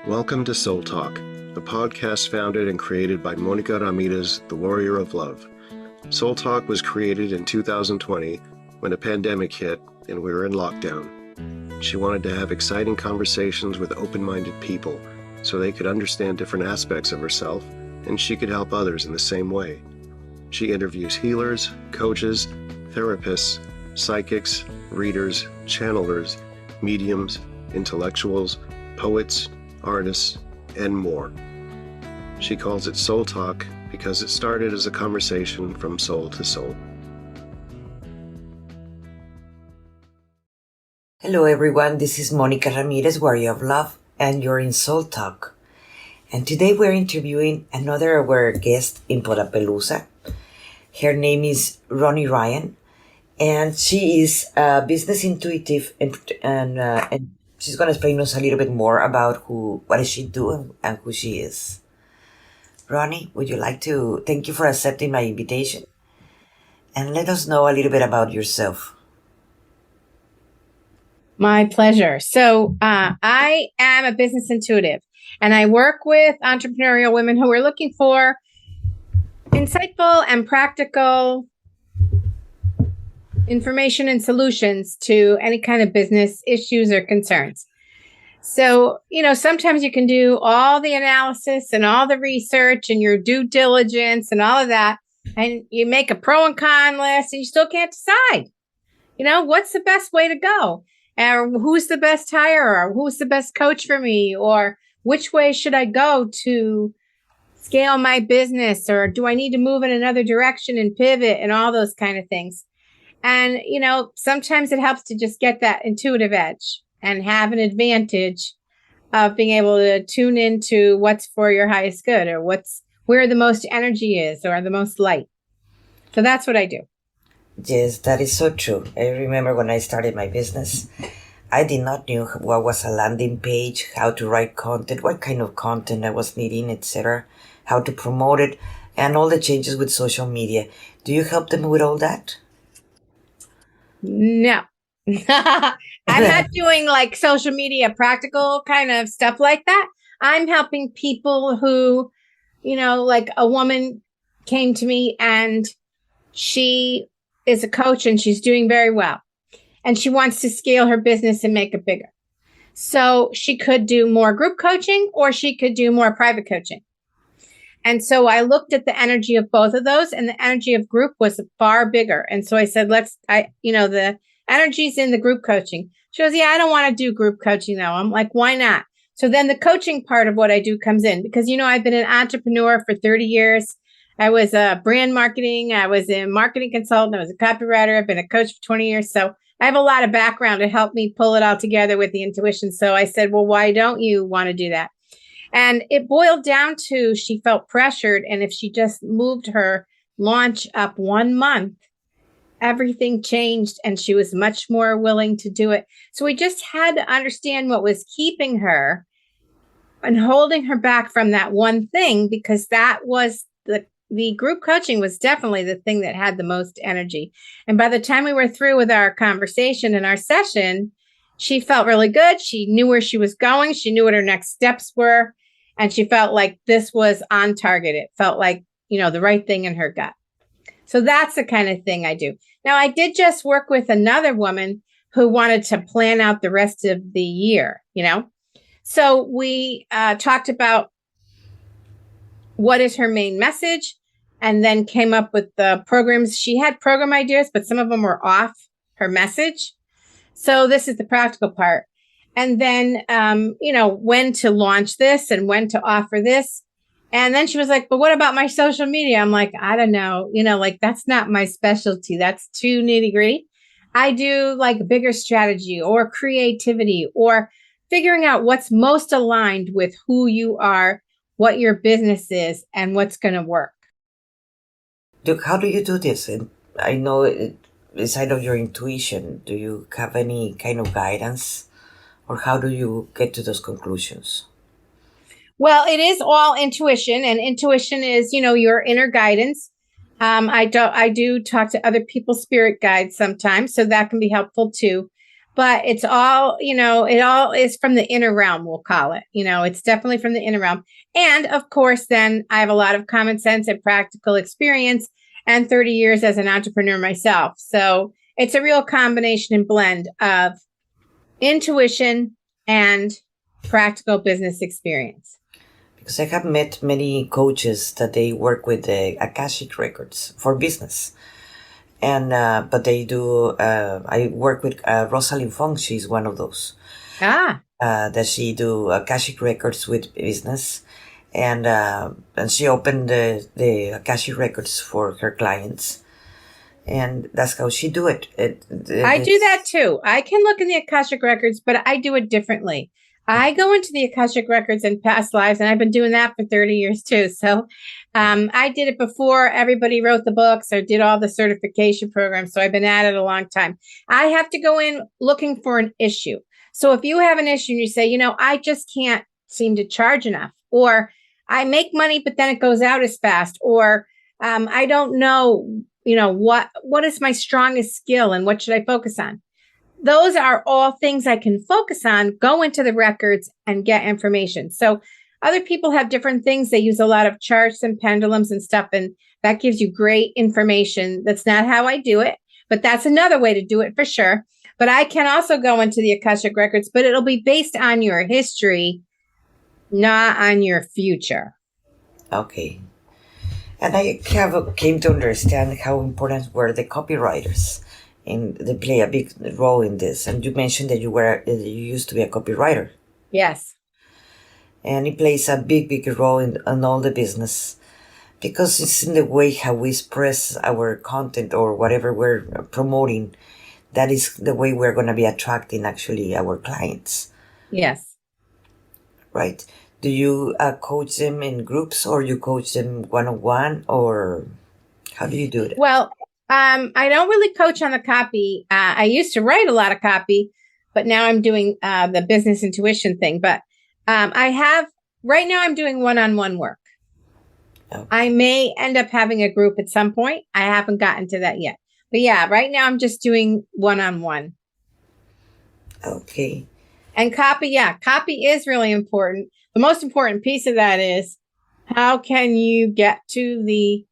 Welcome to Soul Talk, a podcast founded and created by Monica Ramirez, the Warrior of Love. Soul Talk was created in 2020 when a pandemic hit and we were in lockdown. She wanted to have exciting conversations with open-minded people so they could understand different aspects of herself and she could help others in the same way. She interviews healers, coaches, therapists, psychics, readers, channelers, mediums, intellectuals, poets, artists, and more. She calls it Soul Talk because it started as a conversation from soul to soul. Hello everyone, this is Monica Ramirez, Warrior of Love, and you're in Soul Talk. And today we're interviewing another of our guests in Podapalooza. Her name is Ronnie Ryan, and she is a business intuitive, and she's going to explain us a little bit more about what does she do and who she is. Ronnie, would you like to thank you for accepting my invitation and let us know a little bit about yourself? My pleasure. So I am a business intuitive, and I work with entrepreneurial women who are looking for insightful and practical information and solutions to any kind of business issues or concerns. So, sometimes you can do all the analysis and all the research and your due diligence and all of that, and you make a pro and con list and you still can't decide, what's the best way to go? Or who's the best hire? Or who's the best coach for me? Or which way should I go to scale my business? Or do I need to move in another direction and pivot and all those kind of things? And, sometimes it helps to just get that intuitive edge and have an advantage of being able to tune into what's for your highest good or where the most energy is or the most light. So that's what I do. Yes, that is so true. I remember when I started my business, I did not know what was a landing page, how to write content, what kind of content I was needing, etc., how to promote it, and all the changes with social media. Do you help them with all that? No. I'm not doing like social media practical kind of stuff like that. I'm helping people who, like a woman came to me and she is a coach and she's doing very well. And she wants to scale her business and make it bigger. So she could do more group coaching or she could do more private coaching. And so I looked at the energy of both of those, and the energy of group was far bigger. And so I said, the energy's in the group coaching. She goes, yeah, I don't want to do group coaching though. I'm like, why not? So then the coaching part of what I do comes in because, I've been an entrepreneur for 30 years. I was a brand marketing. I was a marketing consultant. I was a copywriter. I've been a coach for 20 years. So I have a lot of background to help me pull it all together with the intuition. So I said, well, why don't you want to do that? And it boiled down to she felt pressured. And if she just moved her launch up 1 month, everything changed and she was much more willing to do it. So we just had to understand what was keeping her and holding her back from that one thing, because that was the group coaching was definitely the thing that had the most energy. And by the time we were through with our conversation and our session, she felt really good. She knew where she was going. She knew what her next steps were. And she felt like this was on target. It felt like, the right thing in her gut. So that's the kind of thing I do. Now, I did just work with another woman who wanted to plan out the rest of the year, So we talked about what is her main message, and then came up with the programs. She had program ideas, but some of them were off her message. So this is the practical part. And then, when to launch this and when to offer this. And then she was like, but what about my social media? I'm like, I don't know, that's not my specialty. That's too nitty gritty. I do like bigger strategy or creativity or figuring out what's most aligned with who you are, what your business is, and what's going to work. How do you do this? And I know inside of your intuition, do you have any kind of guidance, or how do you get to those conclusions? Well, it is all intuition, and intuition is, your inner guidance. I do talk to other people's spirit guides sometimes, so that can be helpful too. but it's all, it all is from the inner realm, we'll call it. It's definitely from the inner realm. And of course, then I have a lot of common sense and practical experience and 30 years as an entrepreneur myself. So it's a real combination and blend of intuition and practical business experience. Because I have met many coaches that they work with the Akashic records for business. And but they do. I work with Rosalind Fong. She's one of those. That she do Akashic records with business, and she opened the Akashic records for her clients, and that's how she do it. I do that too. I can look in the Akashic records, but I do it differently. I go into the Akashic records in past lives, and I've been doing that for 30 years too. So I did it before everybody wrote the books or did all the certification programs. So I've been at it a long time. I have to go in looking for an issue. So if you have an issue and you say, I just can't seem to charge enough, or I make money, but then it goes out as fast, or I don't know, what is my strongest skill and what should I focus on? Those are all things I can focus on, go into the records and get information. So other people have different things. They use a lot of charts and pendulums and stuff, and that gives you great information. That's not how I do it, but that's another way to do it for sure. But I can also go into the Akashic records, but it'll be based on your history, not on your future. Okay. And I came to understand how important were the copywriters. And they play a big role in this. And you mentioned that you used to be a copywriter. Yes. And it plays a big role in all the business, because it's in the way how we express our content or whatever we're promoting. That is the way we're going to be attracting actually our clients. Yes. Right. Do you coach them in groups, or you coach them one-on-one, or how do you do it? Well, I don't really coach on the copy. I used to write a lot of copy, but now I'm doing the business intuition thing. But right now I'm doing one-on-one work. Okay. I may end up having a group at some point. I haven't gotten to that yet. But yeah, right now I'm just doing one-on-one. Okay. And copy is really important. The most important piece of that is, how can you get to the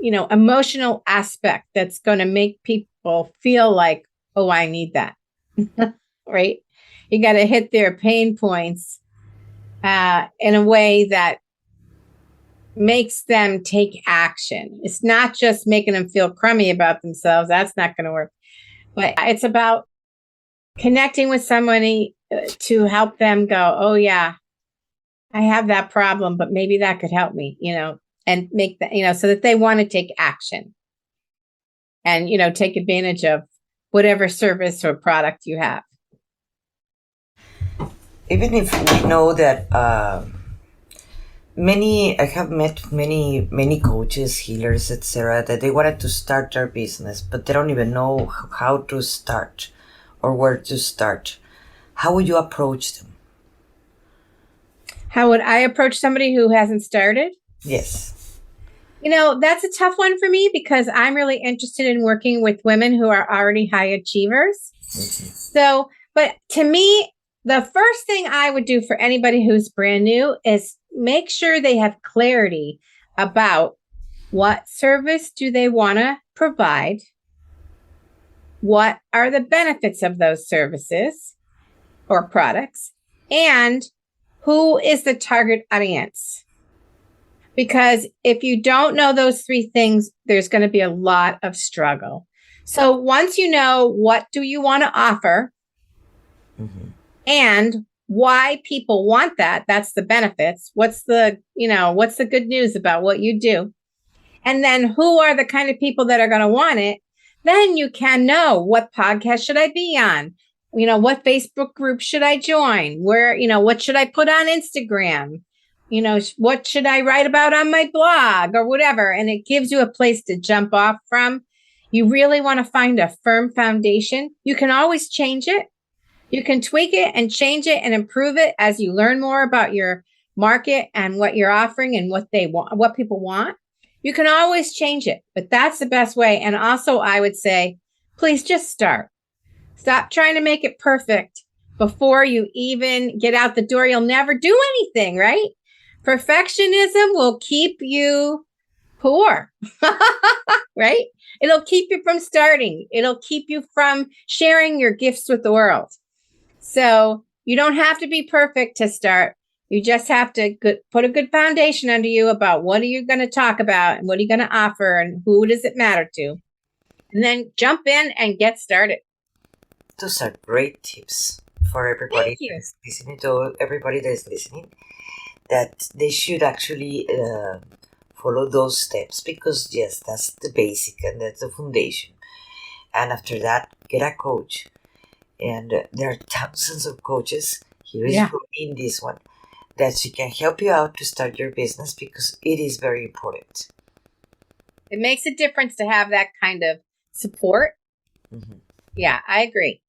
emotional aspect that's going to make people feel like, oh, I need that, right? You got to hit their pain points in a way that makes them take action. It's not just making them feel crummy about themselves. That's not going to work. But it's about connecting with somebody to help them go, oh, yeah, I have that problem, but maybe that could help me, and make that, so that they want to take action and, take advantage of whatever service or product you have. Even if we know that I have met many coaches, healers, etc., that they wanted to start their business, but they don't even know how to start or where to start. How would you approach them? How would I approach somebody who hasn't started? Yes. That's a tough one for me, because I'm really interested in working with women who are already high achievers. Mm-hmm. So, but to me, the first thing I would do for anybody who's brand new is make sure they have clarity about what service do they want to provide, what are the benefits of those services or products, and who is the target audience. Because if you don't know those three things, there's going to be a lot of struggle. So once you know what do you want to offer, mm-hmm. and why people want that, that's the benefits. What's the good news about what you do? And then who are the kind of people that are going to want it? Then you can know, what podcast should I be on? What Facebook group should I join? Where, what should I put on Instagram? What should I write about on my blog or whatever? And it gives you a place to jump off from. You really want to find a firm foundation. You can always change it. You can tweak it and change it and improve it as you learn more about your market and what you're offering and what they want, what people want. You can always change it, but that's the best way. And also I would say, please just start. Stop trying to make it perfect before you even get out the door. You'll never do anything, right? Perfectionism will keep you poor, right? It'll keep you from starting. It'll keep you from sharing your gifts with the world. So you don't have to be perfect to start. You just have to put a good foundation under you about what are you going to talk about and what are you going to offer and who does it matter to? And then jump in and get started. Those are great tips for everybody that's listening, to everybody that is listening, that they should actually follow those steps, because yes, that's the basic and that's the foundation. And after that, get a coach. And there are thousands of coaches. Here is in this one that she can help you out to start your business, because it is very important. It makes a difference to have that kind of support. Mm-hmm. Yeah, I agree.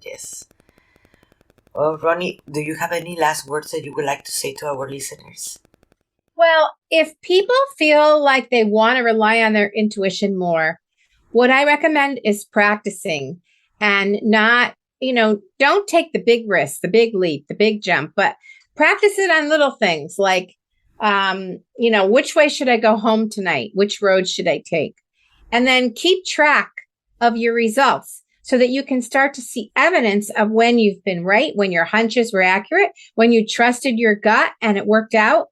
Yes. Well, Ronnie, do you have any last words that you would like to say to our listeners? Well, if people feel like they want to rely on their intuition more, what I recommend is practicing and not, don't take the big risk, the big leap, the big jump, but practice it on little things like, which way should I go home tonight? Which road should I take? And then keep track of your results so that you can start to see evidence of when you've been right, when your hunches were accurate, when you trusted your gut and it worked out.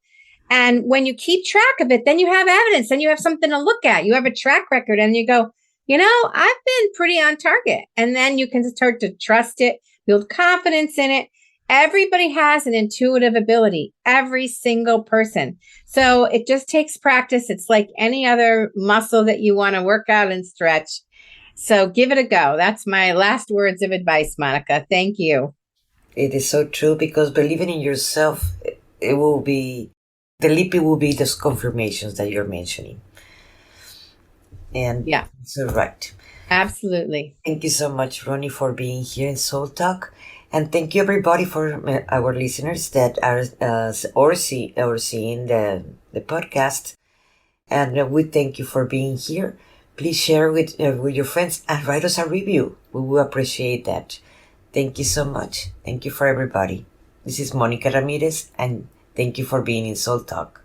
And when you keep track of it, then you have evidence, then you have something to look at. You have a track record and you go, I've been pretty on target. And then you can start to trust it, build confidence in it. Everybody has an intuitive ability, every single person. So it just takes practice. It's like any other muscle that you want to work out and stretch. So give it a go. That's my last words of advice, Monica. Thank you. It is so true, because believing in yourself, it will be, the leap will be those confirmations that you're mentioning. And yeah, so right. Absolutely. Thank you so much, Ronnie, for being here in Soul Talk. And thank you, everybody, for our listeners that are seeing the podcast. And we thank you for being here. Please share with your friends and write us a review. We will appreciate that. Thank you so much. Thank you for everybody. This is Monica Ramirez, and thank you for being in Soul Talk.